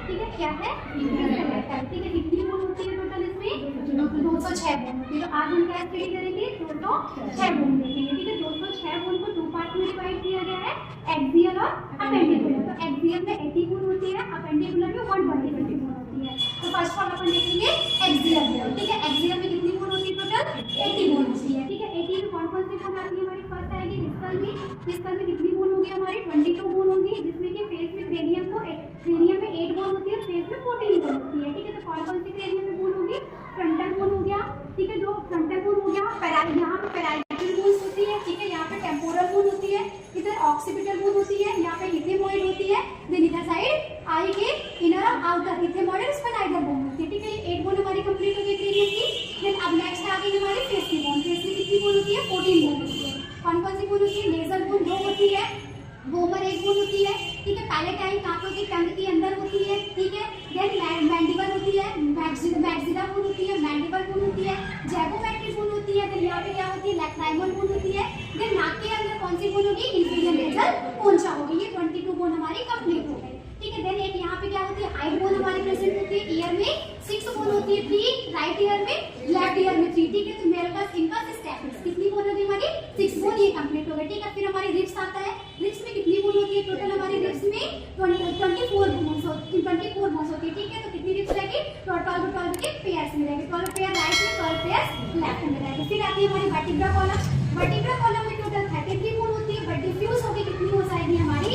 ठीक है, क्या है ठीक है। कितनी बोन होती है टोटल इसमें 206 बोन होती है। तो आज हम क्या स्टडी करेंगे 206 बोन देखेंगे। ठीक है, 206 बोन को दो पार्ट में डिवाइड किया गया है, एक्सियल और अपेंडिकुलर। तो एक्सियल में 80 बोन होती है, अपेंडिकुलर में 120 बोन होती है। तो फर्स्ट ऑफ ऑल अपन देखेंगे एक्सियल बोन। ठीक है, एक्सियल में कितनी बोन होती है टोटल 80 बोन होती है। ठीक है, 80 में कौन कौन सी बोन आती है हमारी? फर्स्ट आएगी डिस्कल में। डिस्कल में कितनी बोन होगी हमारी 22 बोन होगी, जिसमें कि फेस में क्रेनियम को क्रेनियम में 8 बोन होती है, फेस में 14 बोन होती है। ठीक है, तो कौन कौन सी क्रेनियम में बोन होगी? फ्रंटल बोन हो गया। ठीक है, जो फ्रंटल बोन हो गया, यहाँ पे पैराइटल बोन होती है। ठीक है, यहाँ पे टेम्पोरल बोन होती है, इधर ऑक्सीपिटल बोन होती है, यहाँ पे इथेमॉइड होती है, देन इधर साइड आई के इनर और आउटर इथेमॉइड और स्फेनाइडल बोन होती है। ठीक है, ये 8 बोन हमारी कंप्लीट हो गई क्रेनियम की। देन अब नेक्स्ट आ गई हमारी फेस की बोन। फेस में कितनी बोन होती है? 14 बोन होती है। कौन कौन सी बोन होती है? नेजल बोन 2 होती है, वोमर 1 बोन होती है। ठीक है, पैलेटाइन कांटों की टंग के अंदर होती है। ठीक है, देन मैंडिबल होती है, मैक्सिला बोन होती है, मैंडिबल बोन होती है, जैगोमेट्रिक बोन होती है। देन यहाँ पे क्या होती है? लैक्राइमल बोन होती है। देन नाक के अंदर कौन सी बोन होगी? इंफीरियर नेजल पोंचा होगी। ये 22 बोन हमारी कंप्लीट हो गई। ठीक है, देन एक यहाँ पे क्या होती है? हाइट बोन हमारी प्रेजेंट होती है। ईयर में 6 बोन होती है, 3 राइट ईयर में, लेफ्ट ईयर में 3। ठीक है, तो मेलकस इनकस स्टेपिस कितनी बोन होगी हमारी? 6 बोन, ये कंप्लीट हो गई। ठीक है, फिर हमारी रिब्स आता है। रिब्स में कितनी बोन होती है टोटल? हमारी रिब्स में 24 बोन्स होती है। ठीक है, तो कितनी रिब्स रहेगी? 12 के पेयर्स में रहेगी, 12 पेयर राइट में, 12 पेयर लेफ्ट में रहेगी। फिर आती है हमारी वर्टिब्रा कॉलम। वर्टिब्रा कॉलम में टोटल 33 बोन होती है, बट डिफ्यूज होकर कितनी हो जाएगी हमारी?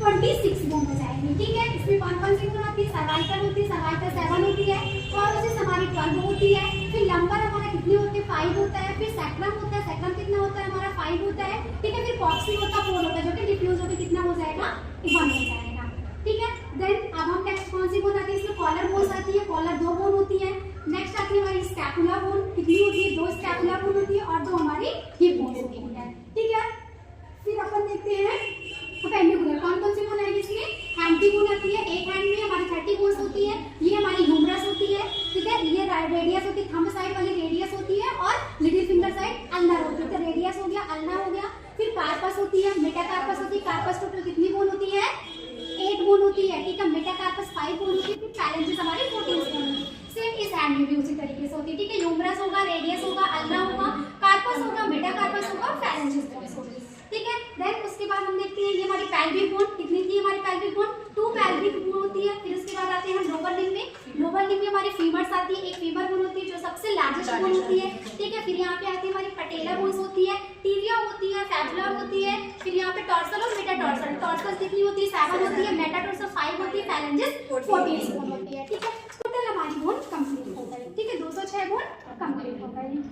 26 बोन हो जाएगी। ठीक है, इसमें कौन कौन सी बोन होती है? सर्वाइकल होती है, सर्वाइकल 7 होती है, कॉलोसिस हमारी 12 होती है। फिर लंबर हमारा कितनी होती है? 5 होता है। फिर सैक्रम होता है, सैक्रम कितना होता है हमारा? 5 होता है। ठीक है, फिर कॉक्सी होता है 4 होता है, जो कि डिफ्यूज होकर कितना हो जाएगा? 1 हो जाएगा। ठीक है, देन अब हम नेक्स्ट कौन सी बोन आती है? इसमें कॉलर बोन आती है, कॉलर 2 बोन होती है। नेक्स्ट आती है हमारी स्कैपुला बोन। कितनी होती है? 2 स्कैपुला बोन होती है और 2 हमारी हिप बोन होती है। ठीक है, फिर अपन देखते हैं अपेंडिकुलर। कौन कौन सी बोन आएगी इसमें? हैंड की बोन आती है, एक हैंड में हमारी 30 बोन्स होती है। ये हमारी ह्यूमरस होती है। ठीक है, ये रेडियस होती है, थंब साइड वाली रेडियस होती है और लिटिल फिंगर साइड अल्नर होती है। तो रेडियस हो गया, अल्नर हो गया। फिर कार्पस होती है, मेटाकार्पस होती है। कार्पस टोटल कितनी बोन होती है? 8 बोन होती है। ठीक है, मेटाकार्पस 5 बोन होती है। फिर पैलेंजेस हमारी 14 बोन होती है। सेम इस हैंड में भी उसी तरीके से होती है। ठीक है, ह्यूमरस होगा, रेडियस होगा, अल्नर होगा, कार्पस होगा, मेटाकार्पस होगा और पैलेंजेस होगी। ठीक है, देन उसके बाद हम देखते हैं ये हमारी पैल्विक बोन। कितनी थी हमारी पैल्विक बोन? 2 पैल्विक बोन होती है। फिर उसके बाद आते हैं हम लोअर लिम्ब में। लोअर लिम्ब में हमारी फीमर्स आती है, एक फीमर बोन होती है जो सबसे लार्जेस्ट बोन होती है। ठीक है, फिर यहाँ पे आती है हमारी पटेला बोन्स होती है, टिबिया होती है, फैबुला होती है। फिर यहाँ पे टॉर्सल और मेटाटॉर्सल। टॉर्सल कितनी होती है? 7 होती है, मेटाटॉर्सल 5 होती है, पैलेंजेस 14 बोन होती है। ठीक है, टोटल हमारी बोन कंप्लीट हो गई। ठीक है, 206 बोन कंप्लीट हो गई।